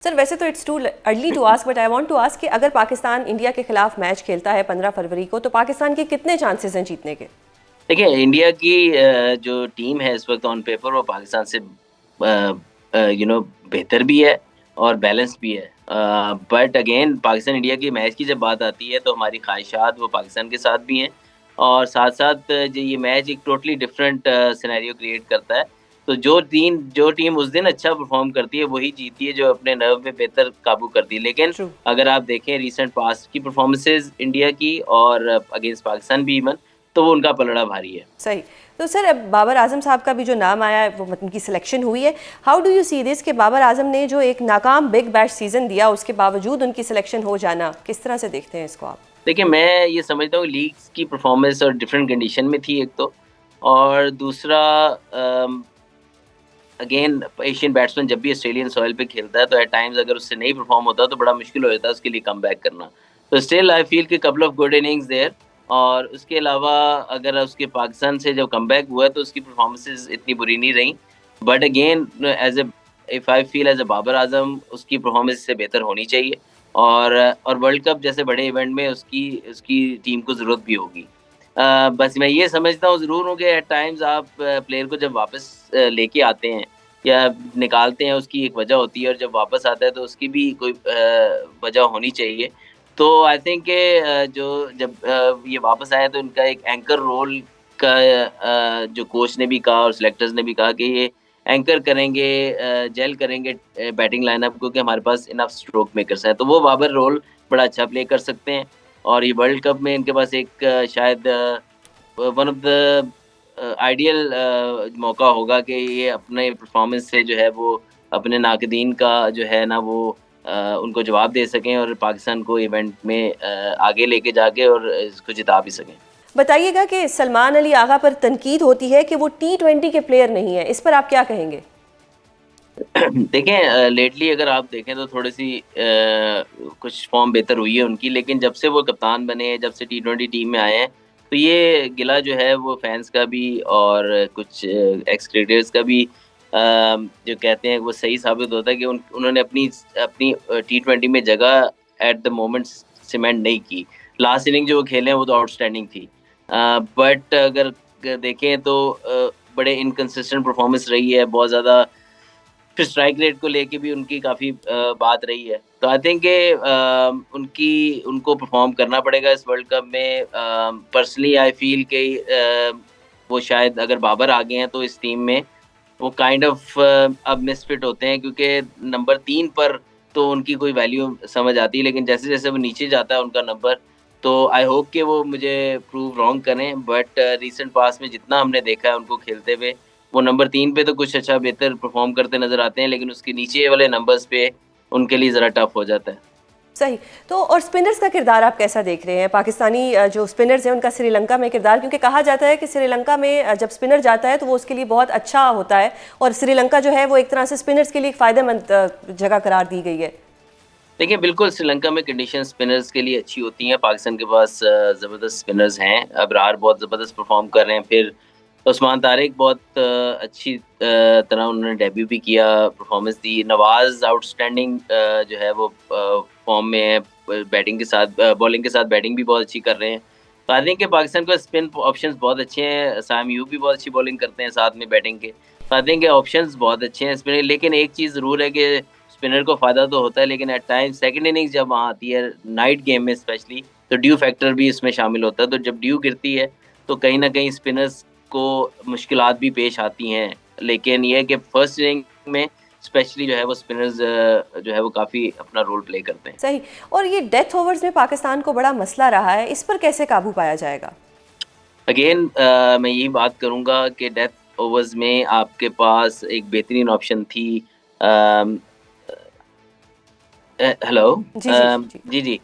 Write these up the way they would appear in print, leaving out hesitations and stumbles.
Sir वैसे तो it's too early to ask, but I want to ask कि अगर पाकिस्तान इंडिया के खिलाफ मैच खेलता है 15 फरवरी को, तो पाकिस्तान के कितने चांसेस हैं जीतने के? देखिए, इंडिया की जो टीम है इस वक्त ऑन पेपर वो पाकिस्तान से बेहतर भी है और बैलेंस भी है। बट अगेन पाकिस्तान इंडिया की मैच की जब बात आती है तो हमारी ख्वाहिशात वो पाकिस्तान के साथ भी हैं, और साथ साथ जो ये मैच एक टोटली डिफरेंट सिनेरियो क्रिएट करता है। तो जो टीम उस दिन अच्छा परफॉर्म करती है वही जीतती है, जो अपने नर्व पे बेहतर काबू करती है। लेकिन ट्रू। अगर आप देखें रिसेंट पास्ट की परफॉर्मेंसेज इंडिया की और अगेंस्ट पाकिस्तान भी इवन, तो वो उनका पलड़ा भारी है। सही। तो सर अब बाबर आजम साहब का भी जो नाम आया है, वो उनकी सिलेक्शन हुई है। How do you see this कि बाबर आजम ने जो एक नाकाम बिग बैश सीजन दिया, उसके बावजूद उनकी सिलेक्शन हो जाना, किस तरह से देखते हैं इसको आप? देखिए, मैं ये समझता हूँ लीग्स की परफॉर्मेंस और डिफरेंट कंडीशन में थी एक तो, और दूसरा अगेन एशियन बैट्समैन जब भी ऑस्ट्रेलियन सॉइल पे खेलता है तो एट टाइम्स अगर उससे नहीं परफॉर्म होता तो बड़ा मुश्किल हो जाता है उसके लिए कम बैक करना। तो स्टिल आई फील कि couple of good innings there, और उसके अलावा अगर उसके पाकिस्तान से जब कम बैक हुआ तो उसकी परफॉर्मेंसेज इतनी बुरी नहीं रही। But again as a if I feel as a Babar Azam उसकी परफॉर्मेंस से बेहतर होनी चाहिए, और वर्ल्ड कप जैसे बड़े इवेंट में उसकी उसकी टीम को ज़रूरत भी होगी। बस मैं ये समझता हूँ ज़रूर हूँ कि एट टाइम्स आप प्लेयर को जब वापस लेके आते हैं या निकालते हैं, उसकी एक वजह होती है, और जब वापस आता है तो उसकी भी कोई वजह होनी चाहिए। तो आई थिंक कि जो जब ये वापस आए तो इनका एक एंकर रोल का जो कोच ने भी कहा और सिलेक्टर्स ने भी कहा कि ये एंकर करेंगे, जेल करेंगे बैटिंग लाइनअप को, कि हमारे पास इनफ स्ट्रोक मेकर्स हैं, तो वो बाबर रोल बड़ा अच्छा प्ले कर सकते हैं। और ये वर्ल्ड कप में इनके पास एक शायद वन ऑफ द आइडियल मौका होगा कि ये अपने परफॉर्मेंस से जो है वो अपने नाकदीन का जो है ना वो उनको जवाब दे सकें और पाकिस्तान को इवेंट में आगे लेके जाके और इसको जिता भी सकें। बताइएगा कि सलमान अली आगा पर तनकीद होती है कि वो T20 के प्लेयर नहीं है, इस पर आप क्या कहेंगे? देखें, लेटली अगर आप देखें तो थोड़ी सी कुछ फॉर्म बेहतर हुई है उनकी, लेकिन जब से वो कप्तान बने हैं, जब से T20 टीम में आए हैं, तो ये गिला जो है वो फैंस का भी और कुछ एक्स क्रिकेटर्स का भी जो कहते हैं वो सही साबित होता है कि उन्होंने अपनी अपनी T20 में जगह एट द मोमेंट सीमेंट नहीं की। लास्ट इनिंग जो वो खेले हैं वो तो आउटस्टैंडिंग थी, बट अगर देखें तो बड़े इनकंसिस्टेंट परफॉर्मेंस रही है बहुत ज़्यादा। फिर स्ट्राइक रेट को लेके भी उनकी काफ़ी बात रही है। तो आई थिंक कि उनकी उनको परफ़ॉर्म करना पड़ेगा इस वर्ल्ड कप में। पर्सनली आई फ़ील कि वो शायद अगर बाबर आ गए हैं तो इस टीम में वो काइंड ऑफ अब मिसफिट होते हैं, क्योंकि नंबर 3 पर तो उनकी कोई वैल्यू समझ आती है, लेकिन जैसे-जैसे वो नीचे जाता है उनका नंबर, तो आई होप कि वो मुझे प्रूव रॉन्ग करें। बट रीसेंट पास्ट में जितना हमने देखा है उनको खेलते हुए, वो नंबर 3 पे तो कुछ अच्छा बेहतर परफ़ॉर्म करते नज़र आते हैं, लेकिन उसके नीचे वाले नंबर्स पे उनके लिए ज़रा टफ़ हो जाता है। सही। तो और स्पिनर्स का किरदार आप कैसा देख रहे हैं? पाकिस्तानी जो स्पिनर्स हैं उनका श्रीलंका में किरदार, क्योंकि कहा जाता है कि श्रीलंका में जब स्पिनर जाता है तो वो उसके लिए बहुत अच्छा होता है, और श्रीलंका जो है वो एक तरह से स्पिनर्स के लिए एक फ़ायदेमंद जगह करार दी गई है। देखिए, बिल्कुल श्रीलंका में कंडीशन स्पिनर्स के लिए अच्छी होती हैं। पाकिस्तान के पास ज़बरदस्त स्पिनर्स हैं। अबरार बहुत ज़बरदस्त परफ़ॉर्म कर रहे हैं। फिर उस्मान तारिक बहुत अच्छी तरह उन्होंने डेब्यू भी किया, परफ़ॉर्मेंस दी। नवाज़ आउटस्टैंडिंग जो है वो फ़ॉर्म में है। बैटिंग के साथ बॉलिंग के साथ बैटिंग भी बहुत अच्छी कर रहे हैं। तो आई थिंक कि पाकिस्तान के पास स्पिन ऑप्शंस बहुत अच्छे हैं। साम अयूब भी बहुत अच्छी बॉलिंग करते हैं साथ में बैटिंग के। तो आई थिंक कि ऑप्शंस बहुत अच्छे हैं स्पिनर, लेकिन एक चीज़ ज़रूर है कि स्पिनर को फ़ायदा तो होता है, लेकिन एट टाइम सेकंड इनिंग्स जब वहाँ आती है, नाइट गेम में स्पेशली, तो ड्यू फैक्टर भी इसमें शामिल होता है। तो जब ड्यू गिरती है, तो कहीं न कहीं स्पिनर्स को मुश्किलात भी पेश आती हैं। लेकिन ये है कि फर्स्ट इनिंग में स्पेशली जो है वो स्पिनर्स जो है वो काफ़ी अपना रोल प्ले करते हैं। सही। और ये डेथ ओवर्स में पाकिस्तान को बड़ा मसला रहा है, इस पर कैसे काबू पाया जाएगा? अगेन मैं यही बात करूँगा कि डेथ ओवर्स में आपके पास एक बेहतरीन ऑप्शन थी। अम हेलो। जी, जी, जी। जी, जी।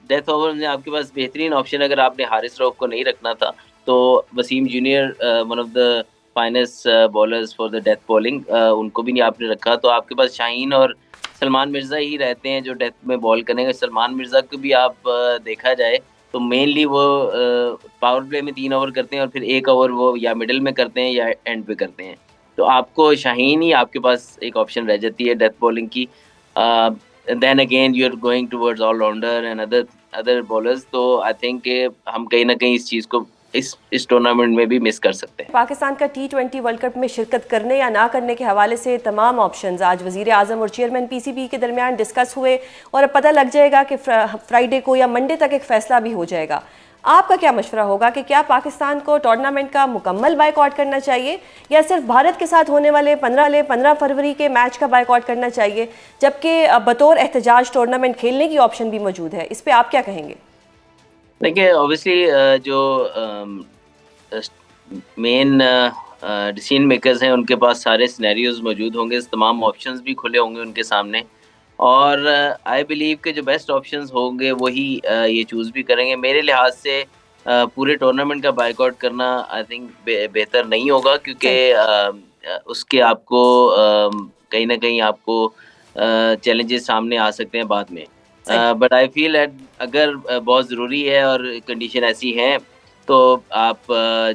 डेथ ओवर में आपके पास बेहतरीन ऑप्शन, अगर आपने हारिस रऊफ को नहीं रखना था, तो Wasim junior one of the finest bowlers for the death bowling, उनको भी नहीं आपने रखा, तो आपके पास शाहीन और सलमान मिर्ज़ा ही रहते हैं जो डेथ में बॉल करेंगे। सलमान मिर्ज़ा को भी आप देखा जाए तो मेनली वो पावर प्ले में 3 ओवर करते हैं और फिर 1 ओवर वो या मिडल में करते हैं या एंड पे करते हैं। तो आपको शाहीन ही आपके पास एक ऑप्शन रह जाती है डेथ बॉलिंग की। Then again you are going towards allrounder and other bowlers, तो आई थिंक हम कहीं ना कहीं इस चीज़ को इस टूर्नामेंट में भी मिस कर सकते हैं। पाकिस्तान का T20 वर्ल्ड कप में शिरकत करने या ना करने के हवाले से तमाम ऑप्शंस आज वजीर आजम और चेयरमैन PCB के दरमियान डिस्कस हुए और अब पता लग जाएगा कि फ्राइडे को या मंडे तक एक फैसला भी हो जाएगा। आपका क्या मशवरा होगा कि क्या पाकिस्तान को टूर्नामेंट का मुकम्मल बाइकआउट करना चाहिए या सिर्फ भारत के साथ होने वाले 15 फरवरी के मैच का बाइकआउट करना चाहिए, जबकि बतौर एहतजाज टूर्नामेंट खेलने की ऑप्शन भी मौजूद है? इस पर आप क्या कहेंगे? देखिए, ऑब्वियसली जो मेन डिसीजन मेकर्स हैं उनके पास सारे सिनेरियोज मौजूद होंगे, तमाम ऑप्शंस भी खुले होंगे उनके सामने, और आई बिलीव के जो बेस्ट ऑप्शंस होंगे वही ये चूज़ भी करेंगे। मेरे लिहाज से पूरे टूर्नामेंट का बाइकआउट करना आई थिंक बेहतर नहीं होगा, क्योंकि उसके आपको कहीं ना कहीं आपको चैलेंजेस सामने आ सकते हैं बाद में। बट आई फील अगर बहुत ज़रूरी है और कंडीशन ऐसी है, तो आप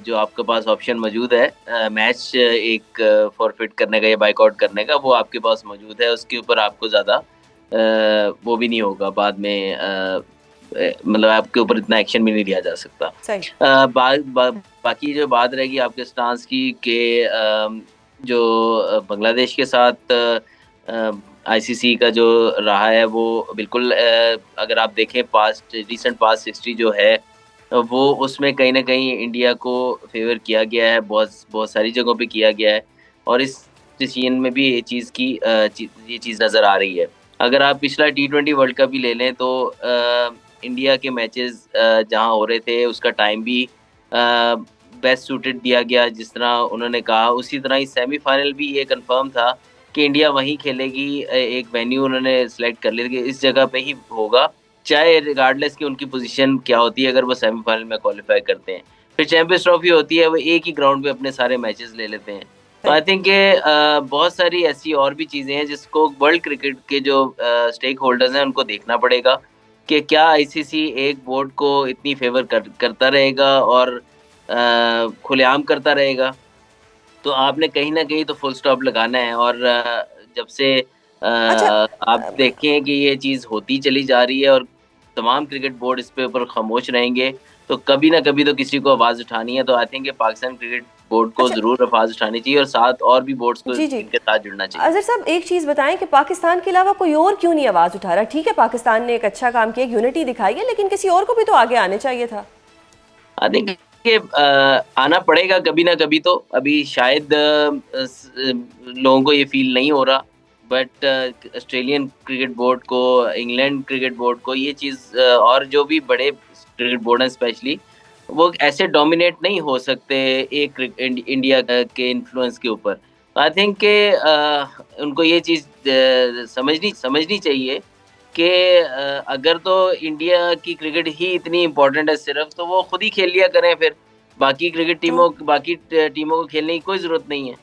जो आपके पास ऑप्शन मौजूद है मैच एक फॉरफिट करने का या बाइकआउट करने का, वो आपके पास मौजूद है। उसके ऊपर आपको ज़्यादा वो भी नहीं होगा बाद में, मतलब आपके ऊपर इतना एक्शन भी नहीं लिया जा सकता। बाकी जो बात रहेगी आपके स्टांस की कि जो बांग्लादेश के साथ ICC का जो रहा है वो बिल्कुल, अगर आप देखें रिसेंट पास्ट हिस्ट्री जो है वो उसमें कहीं ना कहीं इंडिया को फेवर किया गया है, बहुत सारी जगहों पे किया गया है, और इस डिसीजन में भी ये चीज़ नज़र आ रही है। अगर आप पिछला T20 वर्ल्ड कप भी ले लें तो इंडिया के मैचेस जहां हो रहे थे उसका टाइम भी बेस्ट सूटेड दिया गया, जिस तरह उन्होंने कहा उसी तरह ही सेमीफाइनल भी ये कंफर्म था कि इंडिया वहीं खेलेगी। एक वेन्यू उन्होंने सेलेक्ट कर लिया कि इस जगह पे ही होगा, चाहे रिगार्डलेस कि उनकी पोजीशन क्या होती है अगर वो सेमीफाइनल में क्वालिफाई करते हैं। फिर चैंपियंस ट्रॉफी होती है, वो एक ही ग्राउंड पे अपने सारे मैचेस ले लेते हैं। तो आई थिंक बहुत सारी ऐसी और भी चीज़ें हैं जिसको वर्ल्ड क्रिकेट के जो स्टेक होल्डर्स हैं उनको देखना पड़ेगा कि क्या ICC एक बोर्ड को इतनी फेवर करता रहेगा और खुलेआम करता रहेगा। तो आपने कहीं ना कहीं तो फुल स्टॉप लगाना है, और जब से अच्छा, आप देखें कि ये चीज़ होती चली जा रही है और तमाम क्रिकेट बोर्ड इस पे ऊपर खामोश रहेंगे, तो कभी ना कभी तो किसी को आवाज़ उठानी है। तो I think Pakistan cricket board को अच्छा, ज़रूर आवाज़ उठानी चाहिए और साथ और भी बोर्ड्स को जी जी, इनके साथ जुड़ना चाहिए। अजहर साहब एक चीज़ बताएं कि पाकिस्तान के अलावा कोई और क्यों नहीं आवाज़ उठा रहा? ठीक है, पाकिस्तान ने एक अच्छा काम किया, यूनिटी दिखाई है, लेकिन किसी और को भी तो आगे आने चाहिए था। आई थिंक कि आना पड़ेगा कभी ना कभी, तो अभी शायद लोगों को ये फील नहीं हो रहा, बट ऑस्ट्रेलियन क्रिकेट बोर्ड को, इंग्लैंड क्रिकेट बोर्ड को ये चीज़, और जो भी बड़े क्रिकेट बोर्ड हैं स्पेशली, वो ऐसे डोमिनेट नहीं हो सकते एक इंडिया के इन्फ्लुएंस के ऊपर। आई थिंक कि उनको ये चीज़ समझनी चाहिए कि अगर तो इंडिया की क्रिकेट ही इतनी इम्पोर्टेंट है सिर्फ, तो वो खुद ही खेल लिया करें, फिर बाकी टीमों को खेलने की कोई ज़रूरत नहीं है।